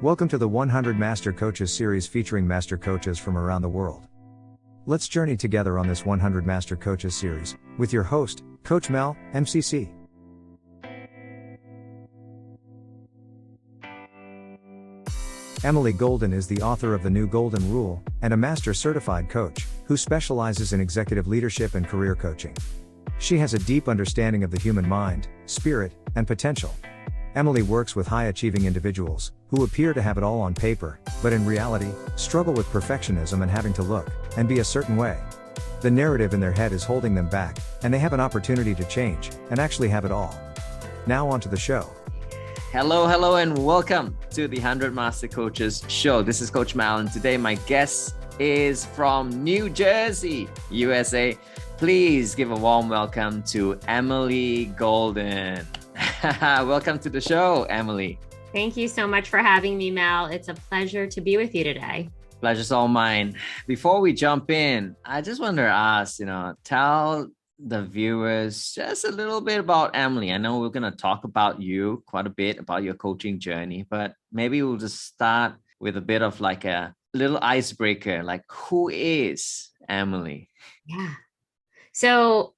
Welcome to the 100 Master Coaches series featuring master coaches from around the world. Let's journey together on this 100 Master Coaches series with your host, Coach Mel, MCC. Emily Golden is the author of The New Golden Rule and a master certified coach who specializes in executive leadership and career coaching. She has a deep understanding of the human mind, spirit, and potential. Emily works with high-achieving individuals who appear to have it all on paper, but in reality, struggle with perfectionism and having to look and be a certain way. The narrative in their head is holding them back, and they have an opportunity to change and actually have it all. Now on to the show. Hello, and welcome to the 100 Master Coaches show. This is Coach Mal, and today my guest is from New Jersey, USA. Please give a warm welcome to Emily Golden. Welcome to the show, Emily. Thank you so much for having me, Mal. It's a pleasure to be with you today. Pleasure's all mine. Before we jump in, I just want to ask, tell the viewers just a little bit about Emily. I know we're going to talk about you quite a bit, about your coaching journey, but maybe we'll just start with a bit of like a little icebreaker, like who is Emily? Yeah. So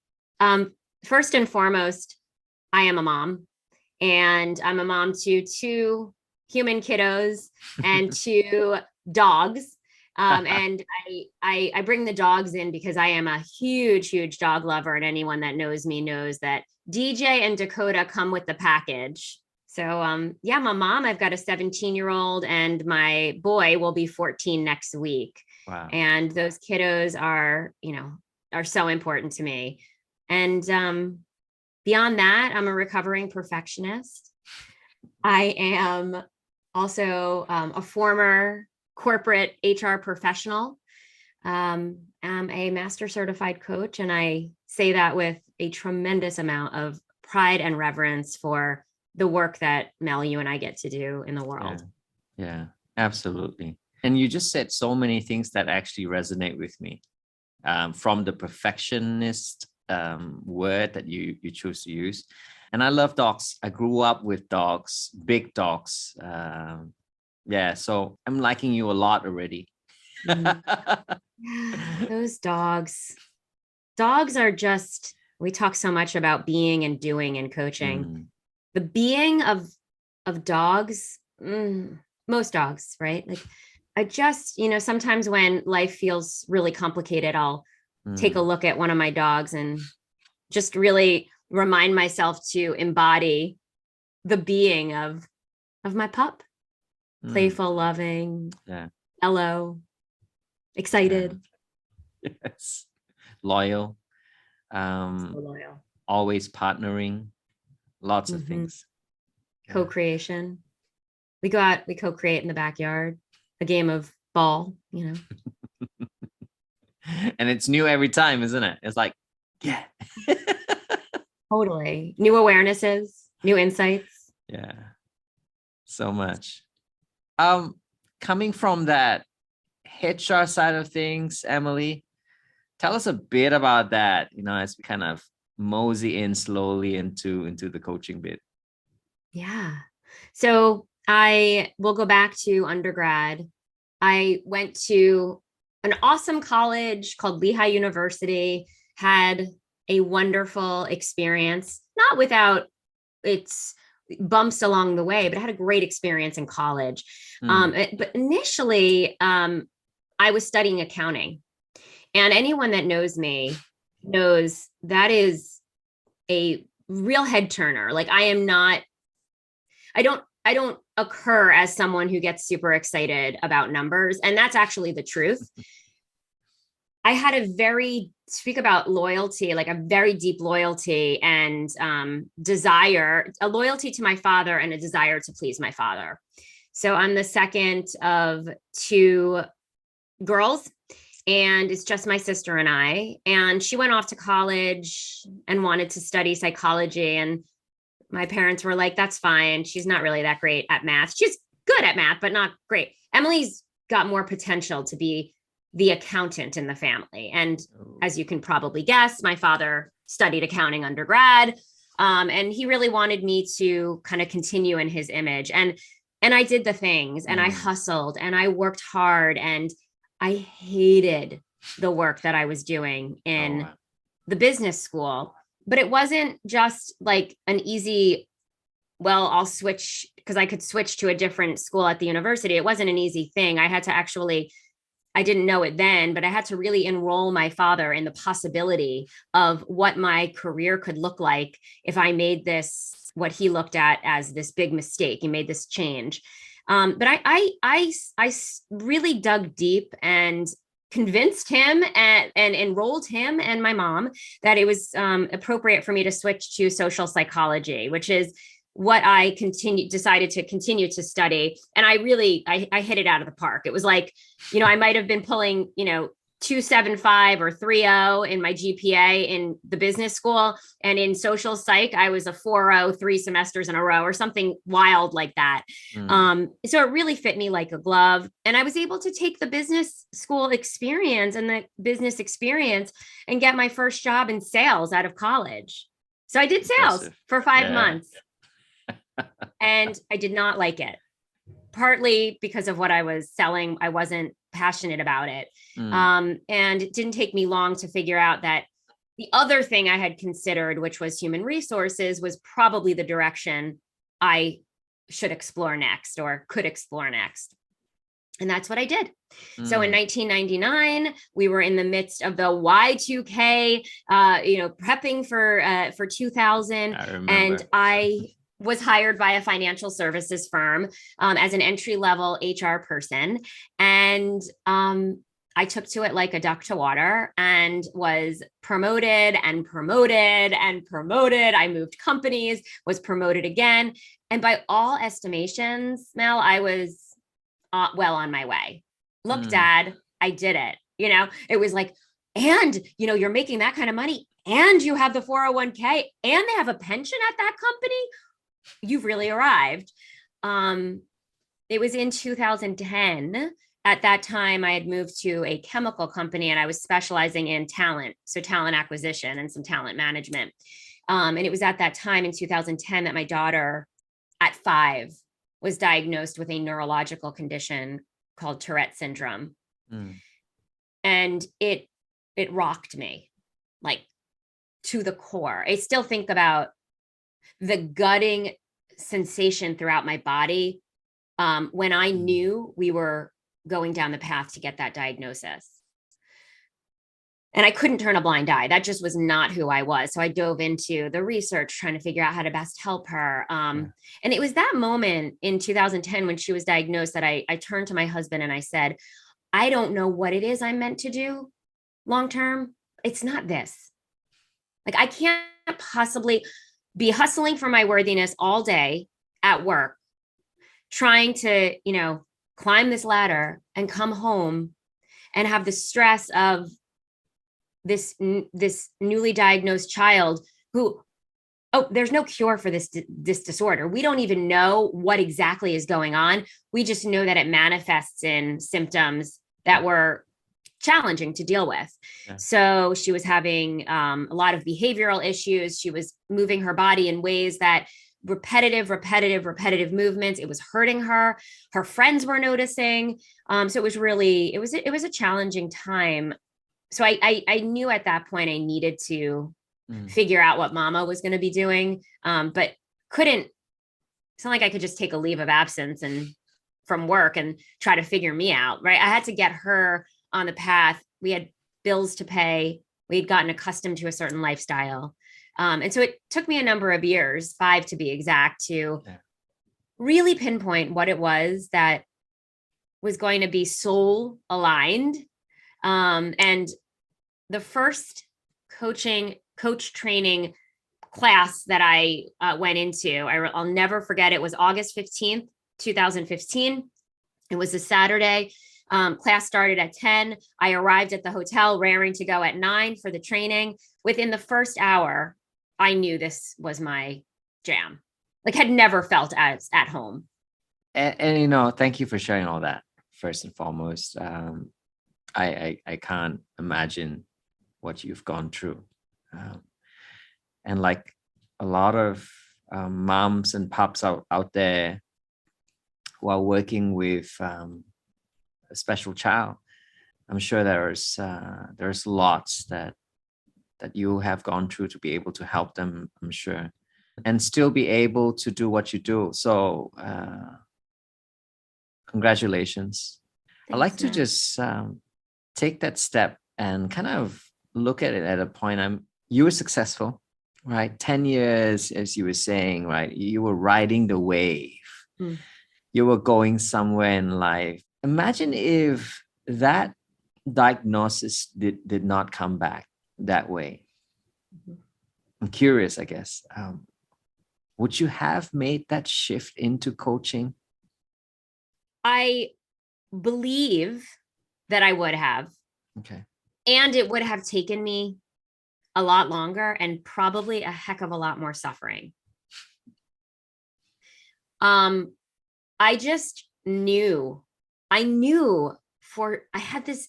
first and foremost, I am a mom, and I'm a mom to two human kiddos and two dogs. And I bring the dogs in because I am a huge dog lover, and anyone that knows me knows that DJ and Dakota come with the package. So I'm a mom. I've got a 17-year-old, and my boy will be 14 next week. Wow. And those kiddos are so important to me. And beyond that, I'm a recovering perfectionist. I am also a former corporate HR professional. I'm a master certified coach, and I say that with a tremendous amount of pride and reverence for the work that Mel, you and I get to do in the world. Yeah, absolutely. And you just said so many things that actually resonate with me. From the perfectionist word that you choose to use. And I love dogs. I grew up with dogs, big dogs. So I'm liking you a lot already. Those dogs are just, we talk so much about being and doing in coaching. The being of dogs, most dogs, right? Like I just, sometimes when life feels really complicated, I'll take a look at one of my dogs and just really remind myself to embody the being of my pup. Playful, loving, mellow, excited. Yes. Loyal. So loyal. Always partnering. Lots of things. Co-creation. We go out, we co-create in the backyard, a game of ball, And it's new every time, isn't it? It's like, yeah. Totally. New awarenesses, new insights. Yeah. So much. Coming from that HR side of things, Emily, tell us a bit about that, as we kind of mosey in slowly into the coaching bit. Yeah. So I will go back to undergrad. I went to an awesome college called Lehigh University, had a wonderful experience, not without its bumps along the way, but I had a great experience in college. But initially, I was studying accounting, and anyone that knows me knows that is a real head turner. Like I don't occur as someone who gets super excited about numbers. And that's actually the truth. I had speak about loyalty, like a very deep loyalty and desire, a loyalty to my father and a desire to please my father. So I'm the second of two girls, and it's just my sister and I. And she went off to college and wanted to study psychology. And my parents were like, that's fine. She's not really that great at math. She's good at math, but not great. Emily's got more potential to be the accountant in the family. And as you can probably guess, my father studied accounting undergrad. And he really wanted me to kind of continue in his image. And And I did the things and I hustled and I worked hard and I hated the work that I was doing in the business school. But it wasn't just like an easy, well, I'll switch because I could switch to a different school at the university. It wasn't an easy thing. I had to actually, I didn't know it then, but I had to really enroll my father in the possibility of what my career could look like if I made this, what he looked at as this big mistake. He made this change. But I really dug deep and convinced him and enrolled him and my mom that it was appropriate for me to switch to social psychology, which is what I decided to continue to study. And I really, I hit it out of the park. It was like, I might've been pulling, 2.75 or 3.0 in my GPA in the business school. And in social psych, I was a 4.0 3 semesters in a row or something wild like that. So it really fit me like a glove. And I was able to take the business school experience and the business experience and get my first job in sales out of college. So I did sales for 5 months. And I did not like it, partly because of what I was selling. I wasn't passionate about it. And it didn't take me long to figure out that the other thing I had considered, which was human resources, was probably the direction I should explore next or could explore next. And that's what I did. So in 1999, we were in the midst of the Y2K, prepping for 2000. And I was hired by a financial services firm as an entry-level HR person. And I took to it like a duck to water and was promoted and promoted and promoted. I moved companies, was promoted again. And by all estimations, Mel, I was well on my way. Look, Dad, I did it. It was like, and, you're making that kind of money and you have the 401k and they have a pension at that company. You've really arrived. It was in 2010. At that time, I had moved to a chemical company and I was specializing in talent. So talent acquisition and some talent management. And it was at that time in 2010 that my daughter at 5 was diagnosed with a neurological condition called Tourette syndrome. And it rocked me like to the core. I still think about the gutting sensation throughout my body when I knew we were going down the path to get that diagnosis. And I couldn't turn a blind eye. That just was not who I was. So I dove into the research, trying to figure out how to best help her. And it was that moment in 2010 when she was diagnosed that I turned to my husband and I said, I don't know what it is I'm meant to do long-term. It's not this. Like, I can't possibly be hustling for my worthiness all day at work, trying to, climb this ladder and come home and have the stress of this newly diagnosed child who, there's no cure for this disorder. We don't even know what exactly is going on. We just know that it manifests in symptoms that were challenging to deal with. So she was having a lot of behavioral issues. She was moving her body in ways that repetitive movements. It was hurting her. Her friends were noticing. So it was really, it was a challenging time. So I knew at that point I needed to figure out what Mama was going to be doing, but couldn't. It's not like I could just take a leave of absence and from work and try to figure me out. Right. I had to get her on the path. We had bills to pay. We had gotten accustomed to a certain lifestyle. And so it took me a number of years, 5 to be exact, to really pinpoint what it was that was going to be soul aligned. And the first coach training class that I went into, I'll never forget. It was August 15th, 2015. It was a Saturday. Class started at 10. I arrived at the hotel raring to go at 9 for the training. Within the first hour, I knew this was my jam. Like, had never felt as at home. And thank you for sharing all that. First and foremost, I can't imagine what you've gone through. And like a lot of moms and pops out there who are working with a special child. I'm sure there's lots that you have gone through to be able to help them, I'm sure, and still be able to do what you do. So congratulations. I'd like to just take that step and kind of look at it at a point. You were successful, right? 10 years, as you were saying, right? You were riding the wave. You were going somewhere in life. Imagine if that diagnosis did not come back that way. I'm curious, I guess. Would you have made that shift into coaching? I believe that I would have. Okay. And it would have taken me a lot longer and probably a heck of a lot more suffering. I just knew, I had this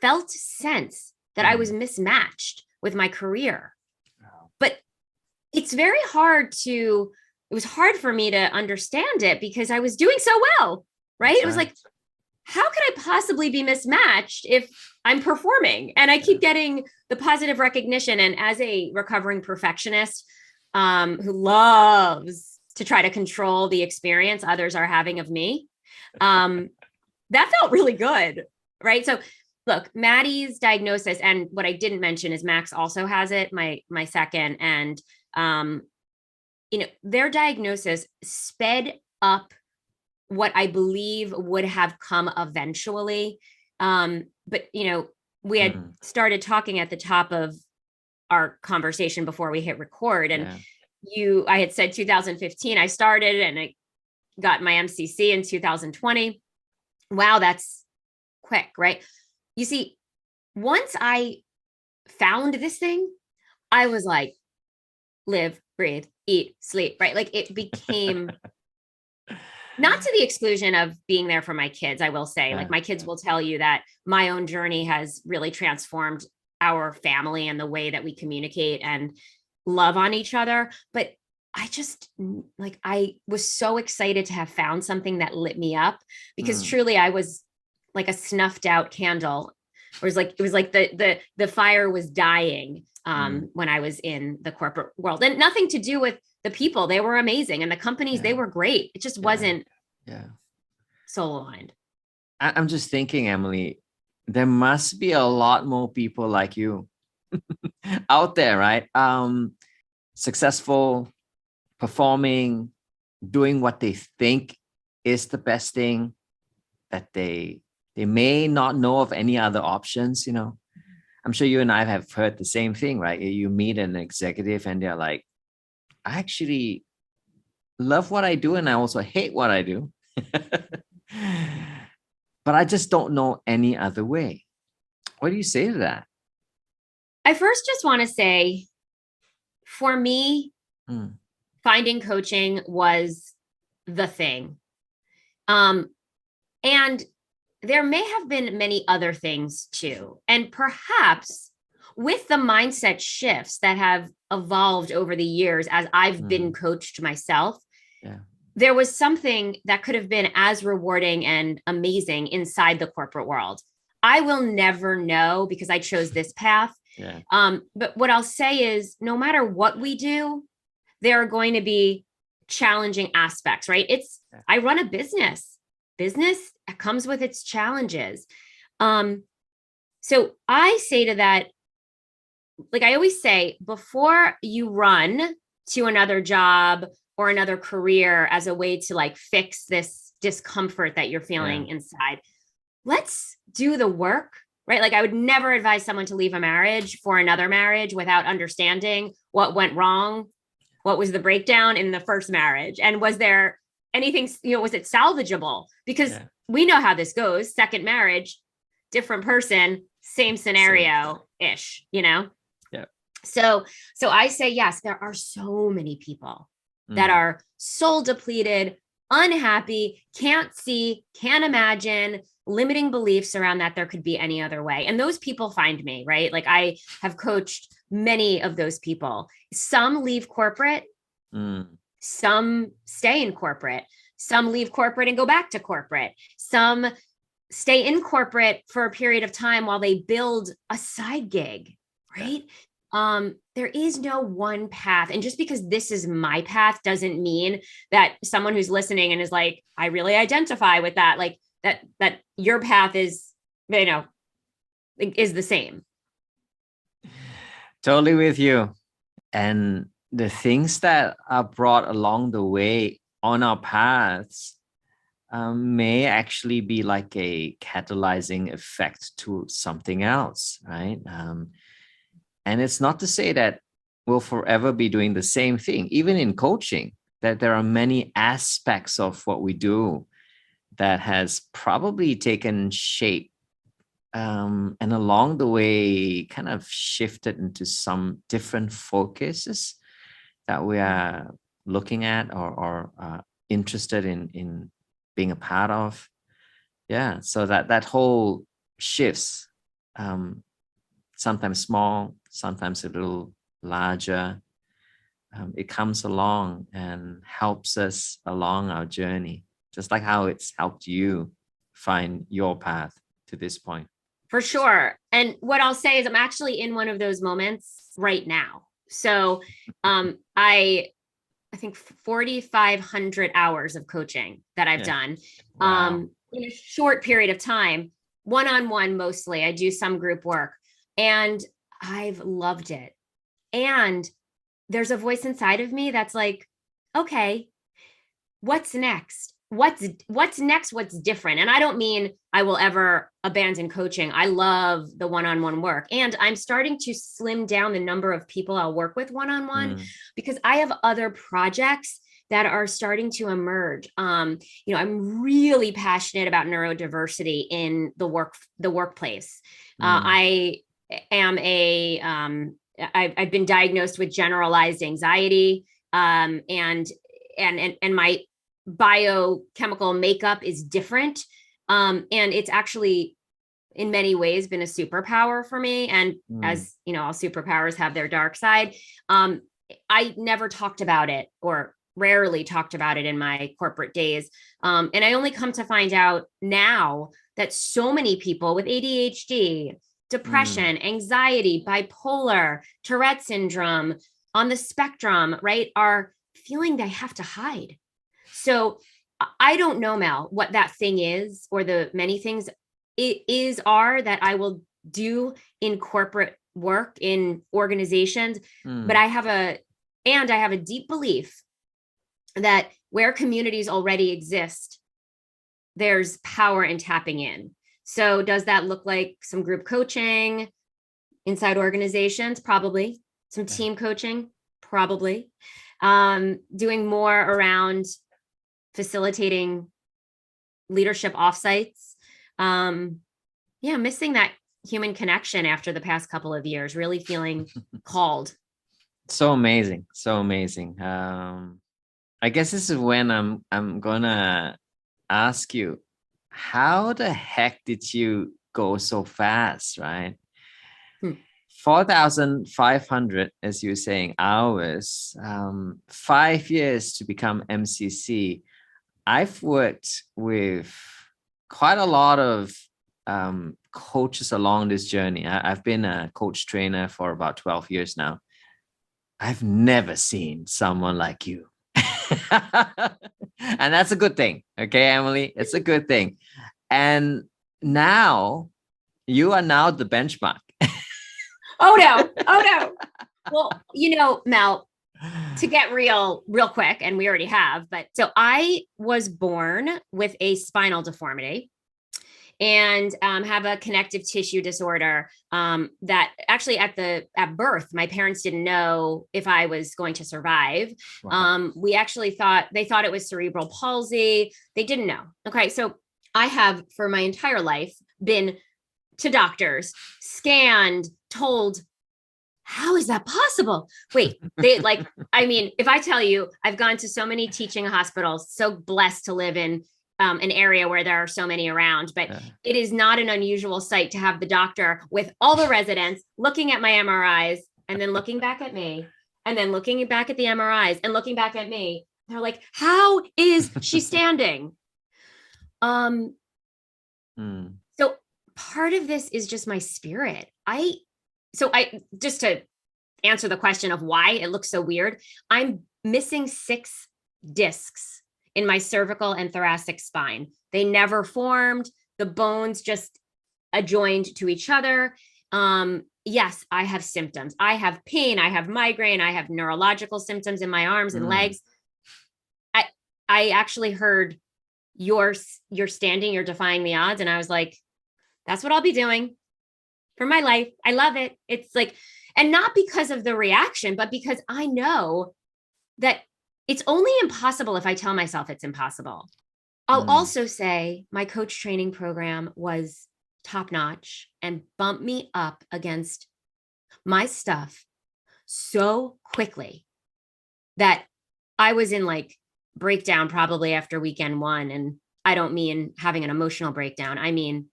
felt sense that I was mismatched with my career. Wow. But it was hard for me to understand it because I was doing so well, right? It was like, how could I possibly be mismatched if I'm performing? And I keep getting the positive recognition. And as a recovering perfectionist who loves to try to control the experience others are having of me, that felt really good, right? So look, Maddie's diagnosis, and what I didn't mention is Max also has it, my second, and their diagnosis sped up what I believe would have come eventually. But we had started talking at the top of our conversation before we hit record, and I had said 2015 I started, and I got my MCC in 2020. Wow, that's quick, right? You see, once I found this thing, I was like, live, breathe, eat, sleep, right? Like it became not to the exclusion of being there for my kids. I will say, like my kids will tell you that my own journey has really transformed our family and the way that we communicate and love on each other. But I just I was so excited to have found something that lit me up, because truly I was like a snuffed out candle. It was like the fire was dying when I was in the corporate world, and nothing to do with the people. They were amazing. And the companies, they were great. It just wasn't soul aligned. I'm just thinking, Emily, there must be a lot more people like you out there, right? Successful, performing, doing what they think is the best thing, that they may not know of any other options. I'm sure you and I have heard the same thing, right? You meet an executive and they're like, I actually love what I do and I also hate what I do. But I just don't know any other way. What do you say to that? I first just want to say, for me, finding coaching was the thing. And there may have been many other things too. And perhaps with the mindset shifts that have evolved over the years as I've been coached myself, there was something that could have been as rewarding and amazing inside the corporate world. I will never know because I chose this path. But what I'll say is, no matter what we do, there are going to be challenging aspects, right? I run a business comes with its challenges. So I say to that, like I always say, before you run to another job or another career as a way to fix this discomfort that you're feeling inside, let's do the work, right? Like I would never advise someone to leave a marriage for another marriage without understanding what went wrong, what was the breakdown in the first marriage, and was there anything, was it salvageable? Because we know how this goes. Second marriage, different person, same scenario-ish, So I say, yes, there are so many people that are soul depleted, unhappy, can't see, can't imagine, limiting beliefs around that there could be any other way. And those people find me, right? Like I have coached many of those people. Some leave corporate, some stay in corporate. Some leave corporate and go back to corporate. Some stay in corporate for a period of time while they build a side gig, right? There is no one path. And just because this is my path doesn't mean that someone who's listening and is like, I really identify with that, like that your path is, is the same. Totally with you. And the things that are brought along the way on our paths may actually be like a catalyzing effect to something else, right? And it's not to say that we'll forever be doing the same thing. Even in coaching, that there are many aspects of what we do that has probably taken shape and along the way kind of shifted into some different focuses that we are looking at or interested in being a part of. Yeah, so that whole shifts, sometimes small, sometimes a little larger. It comes along and helps us along our journey, just like how it's helped you find your path to this point. For sure. And what I'll say is I'm actually in one of those moments right now. So I think 4,500 hours of coaching that I've done in a short period of time, one-on-one mostly. I do some group work and I've loved it. And there's a voice inside of me that's like, okay, what's next? What's next? What's different? And I don't mean I will ever abandon coaching. I love the one-on-one work. And I'm starting to slim down the number of people I'll work with one-on-one because I have other projects that are starting to emerge. I'm really passionate about neurodiversity in the workplace. I am I've been diagnosed with generalized anxiety, and my biochemical makeup is different. And it's actually in many ways been a superpower for me. And as you know, all superpowers have their dark side. I never talked about it or rarely talked about it in my corporate days. And I only come to find out now that so many people with ADHD, depression, anxiety, bipolar, Tourette syndrome, on the spectrum, right, are feeling they have to hide. So I don't know, Mel, what that thing is or the many things are that I will do in corporate work in organizations. But I have a deep belief that where communities already exist, there's power in tapping in. So does that look like some group coaching inside organizations? Probably. Some team coaching? Probably. Doing more around facilitating leadership offsites. Missing that human connection after the past couple of years, really feeling called. So amazing. So amazing. I guess this is when I'm gonna ask you, how the heck did you go so fast, right? 4,500, as you were saying, hours, 5 years to become MCC. I've worked with quite a lot of coaches along this journey. I've been a coach trainer for about 12 years now. I've never seen someone like you. And that's a good thing. Okay, Emily, it's a good thing. And now you are now the benchmark. Oh no. Well, Mel, to get real quick, and we already have, but so I was born with a spinal deformity and have a connective tissue disorder that actually at birth, my parents didn't know if I was going to survive. Wow. We actually they thought it was cerebral palsy. They didn't know. Okay. So I have for my entire life been to doctors, scanned, told, how is that possible? Wait, if I tell you, I've gone to so many teaching hospitals, so blessed to live in an area where there are so many around, but it is not an unusual sight to have the doctor with all the residents looking at my MRIs and then looking back at me and then looking back at the MRIs and looking back at me They're like, how is she standing? So part of this is just my spirit. So just to answer the question of why it looks so weird, I'm missing 6 discs in my cervical and thoracic spine. They never formed. The bones just adjoined to each other. Yes, I have symptoms. I have pain. I have migraine. I have neurological symptoms in my arms and legs. I actually heard you're standing, you're defying the odds. And I was like, that's what I'll be doing for my life. I love it. It's like, and not because of the reaction, but because I know that it's only impossible if I tell myself it's impossible. I'll also say my coach training program was top notch and bumped me up against my stuff so quickly that I was in like breakdown probably after weekend 1. And I don't mean having an emotional breakdown. I mean,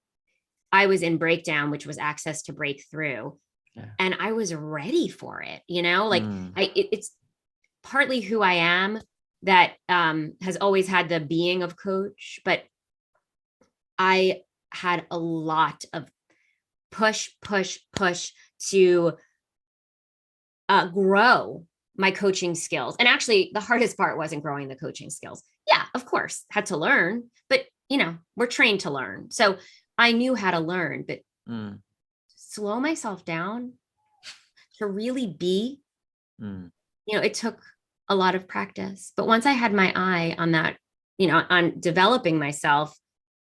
I was in breakdown, which was access to breakthrough. Yeah. And I was ready for it, like it's partly who I am that has always had the being of coach, but I had a lot of push to grow my coaching skills. And actually the hardest part wasn't growing the coaching skills. Yeah, of course, had to learn, but we're trained to learn. So I knew how to learn, but slow myself down to really be, it took a lot of practice. But once I had my eye on that, on developing myself,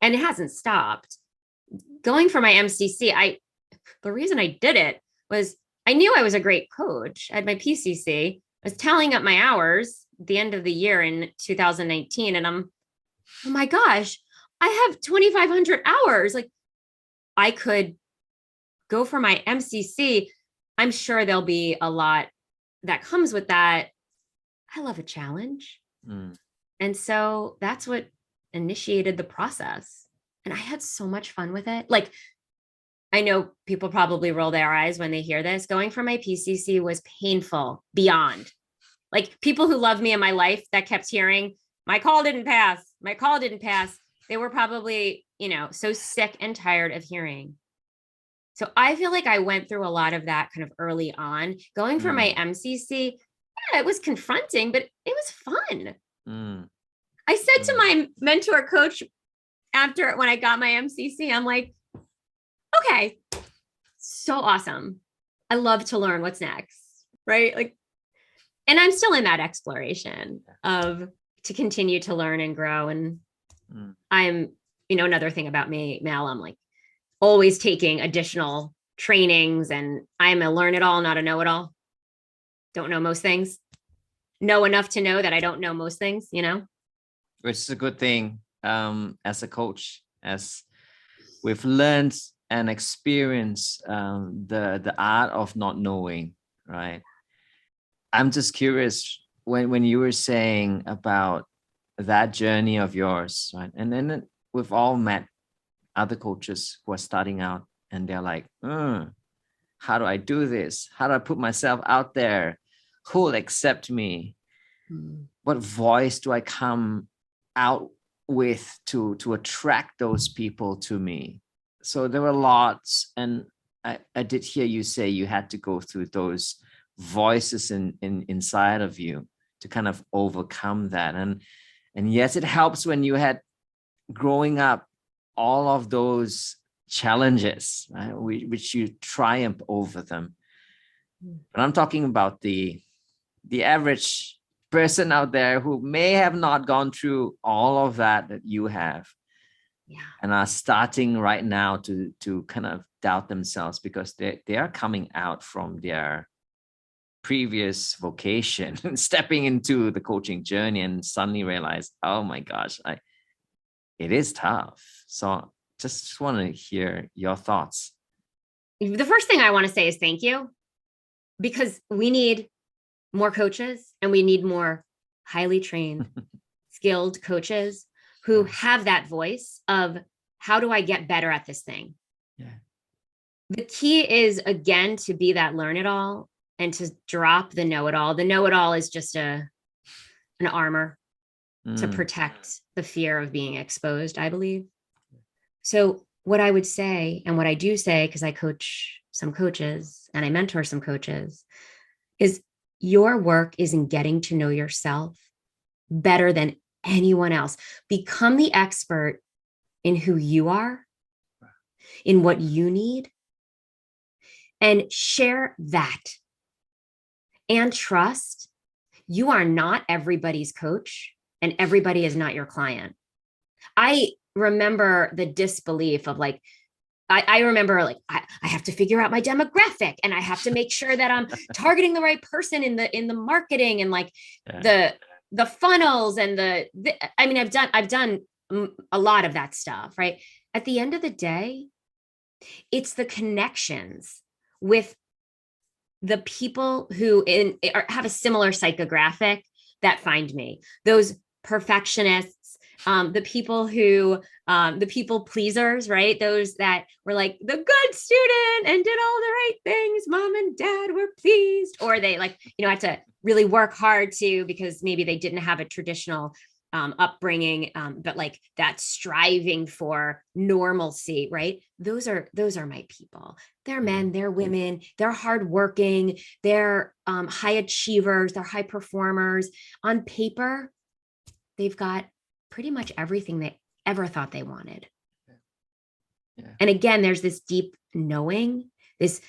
and it hasn't stopped, going for my MCC, the reason I did it was I knew I was a great coach. I had my PCC. I was tallying up my hours at the end of the year in 2019. And I'm, oh my gosh, I have 2,500 hours. Like I could go for my MCC. I'm sure there'll be a lot that comes with that. I love a challenge. And so that's what initiated the process. And I had so much fun with it. Like, I know people probably roll their eyes when they hear this. Going for my PCC was painful beyond. Like people who love me in my life that kept hearing, my call didn't pass. My call didn't pass. They were probably, so sick and tired of hearing. So I feel like I went through a lot of that kind of early on. Going for my MCC, yeah, it was confronting, but it was fun. I said to my mentor coach after when I got my MCC, I'm like, okay, so awesome. I love to learn what's next, right? Like, and I'm still in that exploration of to continue to learn and grow. And I'm, another thing about me, Mel, I'm like always taking additional trainings, and I'm a learn it all, not a know it all. Don't know most things. Know enough to know that I don't know most things, Which is a good thing as a coach, as we've learned and experienced the art of not knowing, right? I'm just curious when you were saying about that journey of yours, right? And then we've all met other coaches who are starting out and they're like, how do I do this? How do I put myself out there? Who will accept me? What voice do I come out with to attract those people to me? So there were lots, and I did hear you say you had to go through those voices inside of you to kind of overcome that. And yes, it helps when you had growing up all of those challenges, right, which you triumph over them. But I'm talking about the average person out there who may have not gone through all of that you have. Yeah. And are starting right now to kind of doubt themselves because they are coming out from their previous vocation and stepping into the coaching journey and suddenly realize, oh my gosh, it is tough. So just want to hear your thoughts. The first thing I want to say is thank you, because we need more coaches and we need more highly trained, skilled coaches who have that voice of how do I get better at this thing? Yeah. The key is, again, to be that learn it all and to drop the know it all. The know it all is just a an armor to Mm. protect the fear of being exposed, I believe. So what I would say, and what I do say, because I coach some coaches and I mentor some coaches, is your work is in getting to know yourself better than anyone else. Become the expert in who you are, in what you need, and share that. And trust you are not everybody's coach, and everybody is not your client. I remember the disbelief of like, I remember like I have to figure out my demographic, and I have to make sure that I'm targeting the right person in the marketing, and like the funnels and I mean, I've done a lot of that stuff, right? At the end of the day, it's the connections with the people who have a similar psychographic that find me. Those perfectionists, the people who, the people pleasers, right? Those that were like the good student and did all the right things. Mom and dad were pleased, or they like, had to really work hard to, because maybe they didn't have a traditional upbringing, but like that striving for normalcy, right? Those are my people. They're men, they're women, they're hardworking, they're high achievers, they're high performers. On paper, they've got pretty much everything they ever thought they wanted. Yeah. And again, there's this deep knowing, this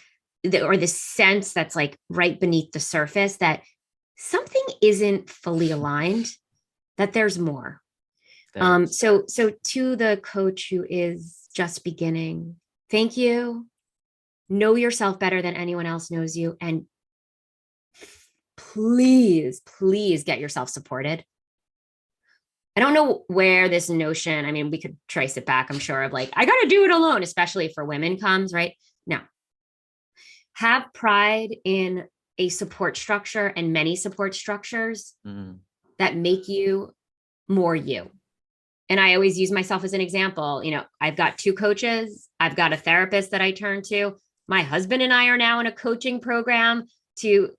sense that's like right beneath the surface that something isn't fully aligned, that there's more. So to the coach who is just beginning, thank you. Know yourself better than anyone else knows you. And please get yourself supported. I don't know where this notion, I mean, we could trace it back, I'm sure, of like, I got to do it alone, especially for women comes, right? No. Have pride in a support structure and many support structures that make you more you. And I always use myself as an example. I've got 2 coaches. I've got a therapist that I turn to. My husband and I are now in a coaching program to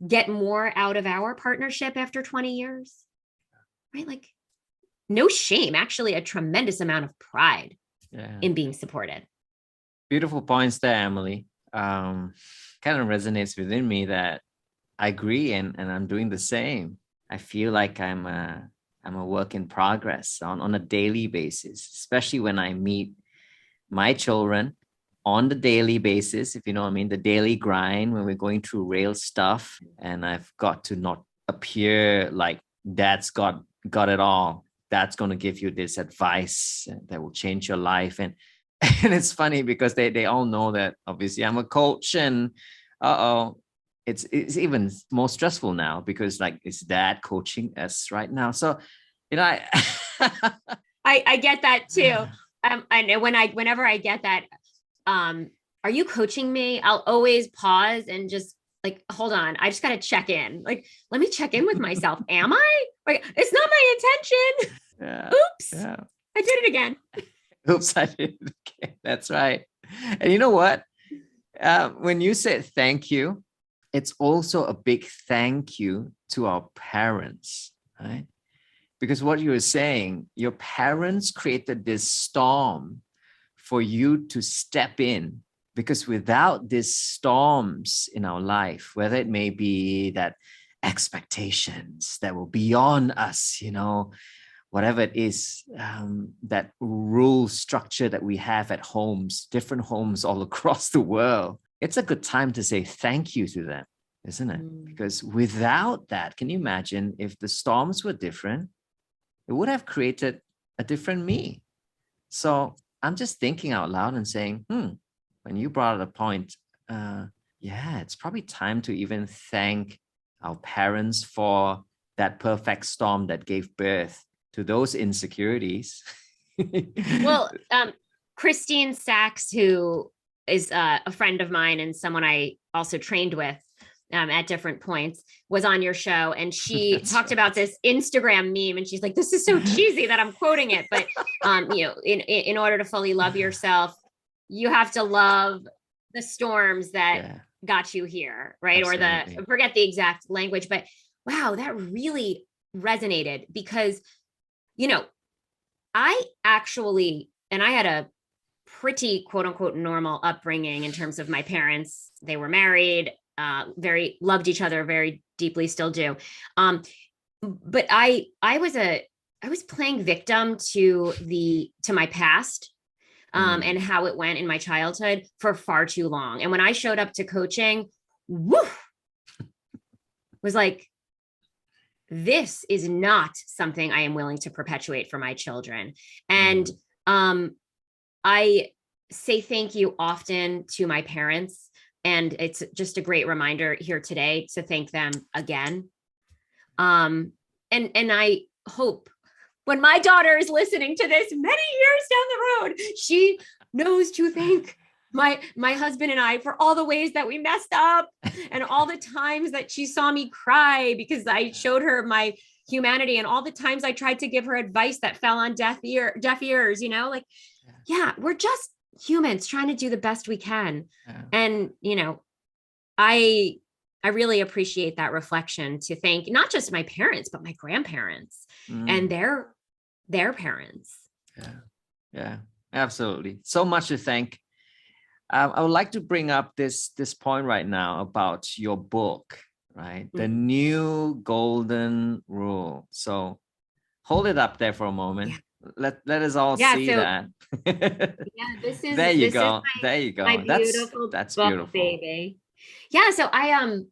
get more out of our partnership after 20 years, right? Like, no shame, actually a tremendous amount of pride in being supported. Beautiful points there, Emily. Kind of resonates within me that I agree, and I'm doing the same. I feel like I'm a work in progress on a daily basis, especially when I meet my children on the daily basis, if you know what I mean, the daily grind when we're going through real stuff. And I've got to not appear like dad's got it all. That's going to give you this advice that will change your life. And it's funny because they all know that obviously I'm a coach, and it's even more stressful now because like, is dad coaching us right now? So, I get that too. I know whenever I get that, are you coaching me? I'll always pause and just like, hold on, I just got to check in. Like, let me check in with myself. Am I? Like, it's not my intention. Yeah. Oops. Yeah. I did it again. Oops, I did it again. That's right. And you know what? When you said thank you, it's also a big thank you to our parents, right? Because what you were saying, your parents created this storm for you to step in. Because without these storms in our life, whether it may be that expectations that were beyond us, whatever it is, that rule structure that we have at homes, different homes all across the world, it's a good time to say thank you to them, isn't it? Because without that, can you imagine if the storms were different, it would have created a different me. So I'm just thinking out loud and saying, when you brought up a point, it's probably time to even thank our parents for that perfect storm that gave birth to those insecurities. Well, Christine Sachs, who is a friend of mine and someone I also trained with at different points, was on your show, and she talked about this Instagram meme, and she's like, this is so cheesy that I'm quoting it, but in order to fully love yourself, you have to love the storms that got you here, right? Absolutely. Or forget the exact language, but wow, that really resonated because, I actually, and I had a pretty quote unquote normal upbringing in terms of my parents. They were married, very loved each other very deeply, still do. But I was playing victim to my past, and how it went in my childhood for far too long. And when I showed up to coaching, was like, this is not something I am willing to perpetuate for my children. And I say thank you often to my parents. And it's just a great reminder here today to thank them again. And I hope when my daughter is listening to this many years down the road, she knows to thank my husband and I for all the ways that we messed up and all the times that she saw me cry because I showed her my humanity, and all the times I tried to give her advice that fell on deaf ears, like, yeah, we're just humans trying to do the best we can. Yeah. And, I really appreciate that reflection to thank not just my parents, but my grandparents and their parents. Yeah, absolutely. So much to thank. I would like to bring up this point right now about your book, right? The New Golden Rule. So hold it up there for a moment. Yeah. Let us all see that. This is there you go. There you go. My beautiful that's book, beautiful, baby. Yeah. So I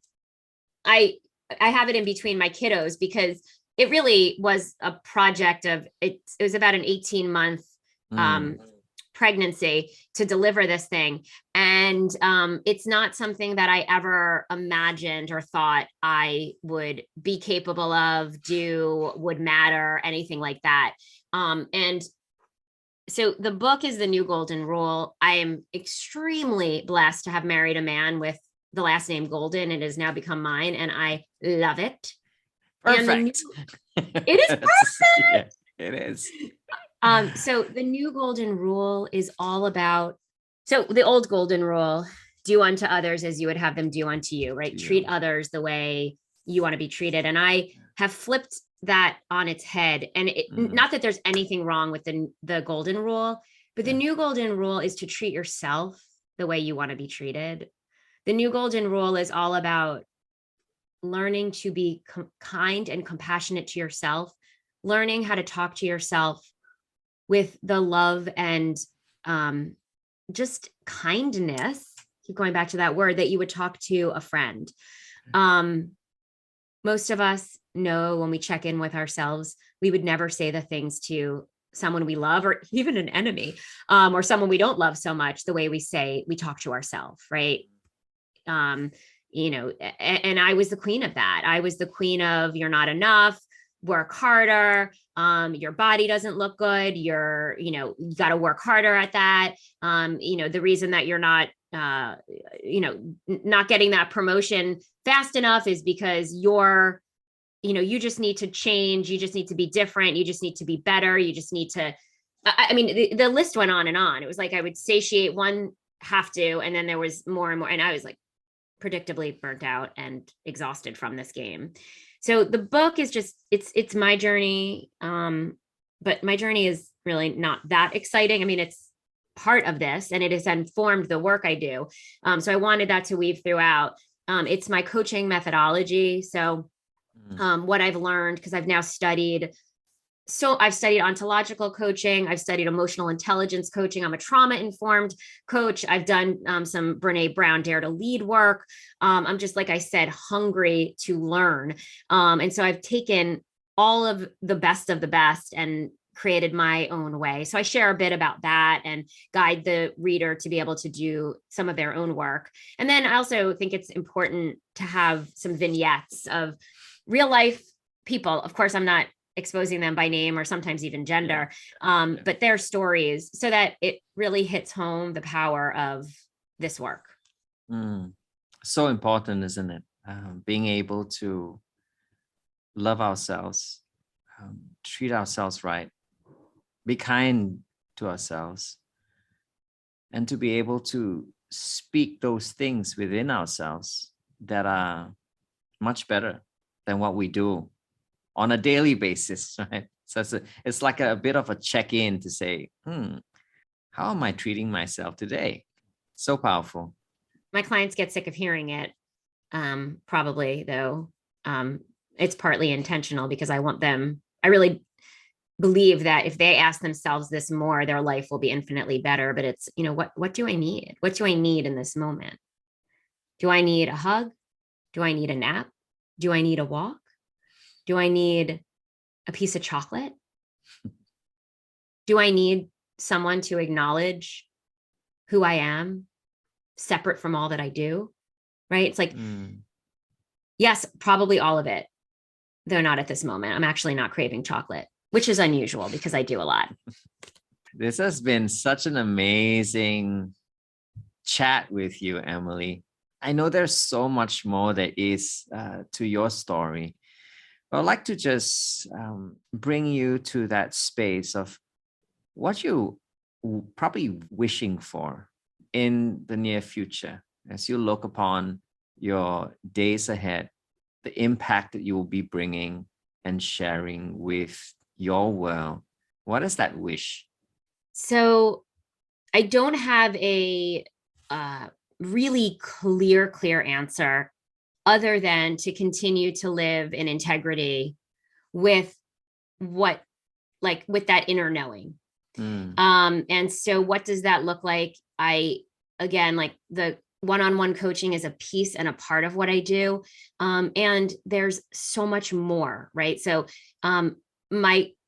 have it in between my kiddos because it really was a project of it was about an 18-month pregnancy to deliver this thing. And it's not something that I ever imagined or thought I would be capable of, would matter, anything like that. And so the book is The New Golden Rule. I am extremely blessed to have married a man with the last name Golden. It has now become mine, and I love it. Perfect. It is perfect. Yeah, it is. So the New Golden Rule is all about, so the old Golden Rule, do unto others as you would have them do unto you, right? Yeah. Treat others the way you want to be treated. And I have flipped that on its head. And not that there's anything wrong with the Golden Rule, but the New Golden Rule is to treat yourself the way you want to be treated. The New Golden Rule is all about learning to be kind and compassionate to yourself, learning how to talk to yourself with the love and just kindness, keep going back to that word, that you would talk to a friend. Most of us know when we check in with ourselves, we would never say the things to someone we love or even an enemy, or someone we don't love so much, the way we talk to ourselves, right? And I was the queen of that. I was the queen of, you're not enough, work harder, your body doesn't look good, you got to work harder at that. The reason that you're not not getting that promotion fast enough is because you just need to change, you just need to be different, you just need to be better, you just need to, the list went on and on. It was like I would satiate one have to, and then there was more and more, and I was like predictably burnt out and exhausted from this game. So the book is just, it's my journey. But my journey is really not that exciting. I mean, it's part of this and it has informed the work I do. So I wanted that to weave throughout. It's my coaching methodology. So what I've learned, because I've now studied, I've studied ontological coaching. I've studied emotional intelligence coaching. I'm a trauma-informed coach. I've done some Brene Brown Dare to Lead work. I'm just, like I said, hungry to learn. And so I've taken all of the best and created my own way. So I share a bit about that and guide the reader to be able to do some of their own work. And then I also think it's important to have some vignettes of real life people. Of course, I'm not exposing them by name or sometimes even gender, but their stories, so that it really hits home the power of this work. So important, isn't it? Being able to love ourselves, treat ourselves right, be kind to ourselves, and to be able to speak those things within ourselves that are much better than what we do on a daily basis, right? So it's like a bit of a check-in to say, how am I treating myself today? So powerful. My clients get sick of hearing it. Probably though. It's partly intentional because I really believe that if they ask themselves this more, their life will be infinitely better. But it's, what do I need? What do I need in this moment? Do I need a hug? Do I need a nap? Do I need a walk? Do I need a piece of chocolate? Do I need someone to acknowledge who I am separate from all that I do? Right? It's like, yes, probably all of it, though not at this moment. I'm actually not craving chocolate, which is unusual because I do a lot. This has been such an amazing chat with you, Emily. I know there's so much more there is to your story. But I'd like to just bring you to that space of what you probably wishing for in the near future as you look upon your days ahead, the impact that you will be bringing and sharing with your world. What is that wish? So I don't have a really clear answer other than to continue to live in integrity with with that inner knowing. And so what does that look like? Again, the one-on-one coaching is a piece and a part of what I do. And there's so much more, right? So I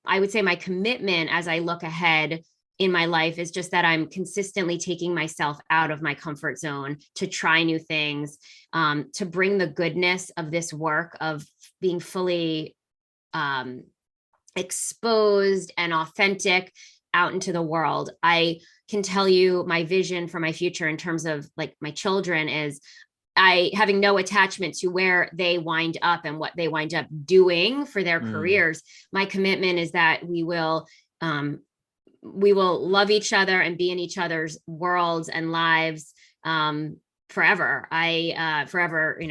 would say my commitment as I look ahead in my life is just that I'm consistently taking myself out of my comfort zone to try new things, to bring the goodness of this work of being fully exposed and authentic out into the world. I can tell you my vision for my future in terms of my children is having no attachment to where they wind up and what they wind up doing for their careers. My commitment is that we will love each other and be in each other's worlds and lives forever. Forever,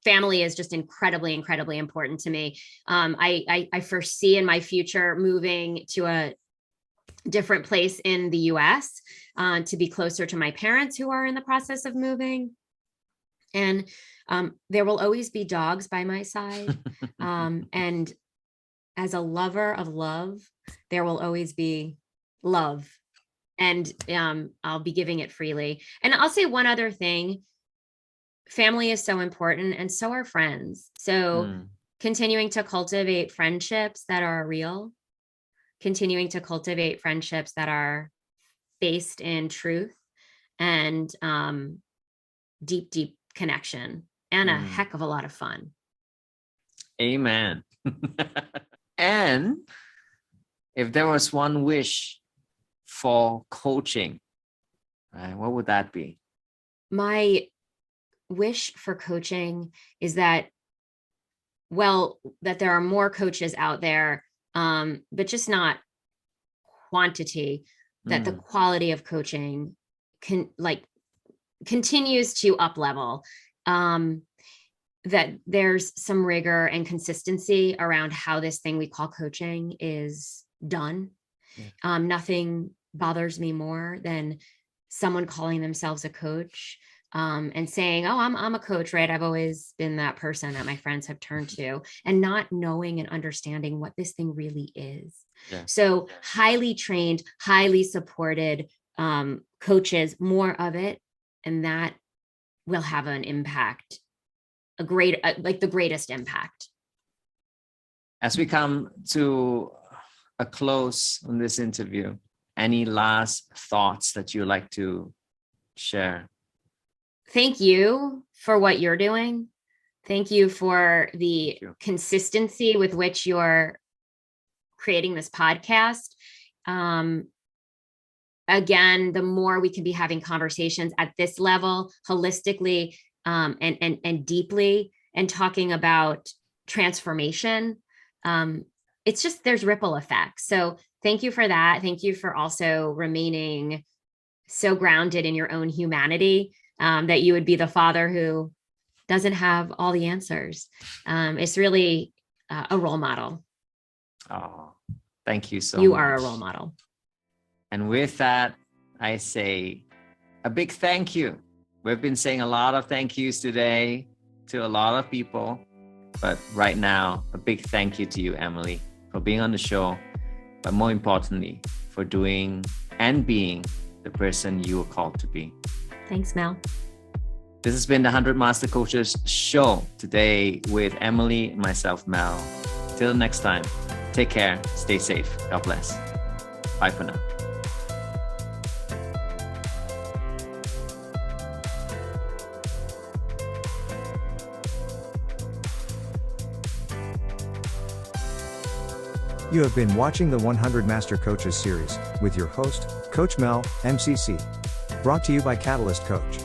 family is just incredibly, incredibly important to me. I foresee in my future moving to a different place in the US to be closer to my parents who are in the process of moving. And there will always be dogs by my side. And as a lover of love, there will always be love. And I'll be giving it freely. And I'll say one other thing. Family is so important, and so are friends. So continuing to cultivate friendships that are real, continuing to cultivate friendships that are based in truth and deep, deep connection and a heck of a lot of fun. Amen. And if there was one wish for coaching, what would that be? My wish for coaching is that there are more coaches out there, but just not quantity, that the quality of coaching continues to up level, that there's some rigor and consistency around how this thing we call coaching is done. Nothing bothers me more than someone calling themselves a coach and saying, oh, I'm a coach, right? I've always been that person that my friends have turned to, and not knowing and understanding what this thing really is. So highly trained, highly supported coaches, more of it, and that will have an impact, the greatest impact. As we come to a close on this interview, any last thoughts that you'd like to share? Thank you for what you're doing. Thank you for the consistency with which you're creating this podcast. Again, the more we can be having conversations at this level, holistically, and deeply, and talking about transformation, it's just, there's ripple effects. So thank you for that. Thank you for also remaining so grounded in your own humanity, that you would be the father who doesn't have all the answers. It's really a role model. Oh, thank you so You much. are a role model. And with that, I say a big thank you. We've been saying a lot of thank yous today to a lot of people, but right now, a big thank you to you, Emily, for being on the show, but more importantly, for doing and being the person you were called to be. Thanks, Mel. This has been the 100 Master Coaches show today with Emily and myself, Mel. Till next time, take care, stay safe. God bless. Bye for now. You have been watching the 100 Master Coaches series with your host, Coach Mel, MCC. Brought to you by Catalyst Coach.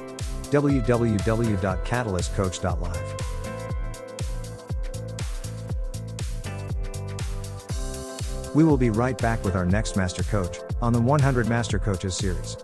www.catalystcoach.live. We will be right back with our next Master Coach on the 100 Master Coaches series.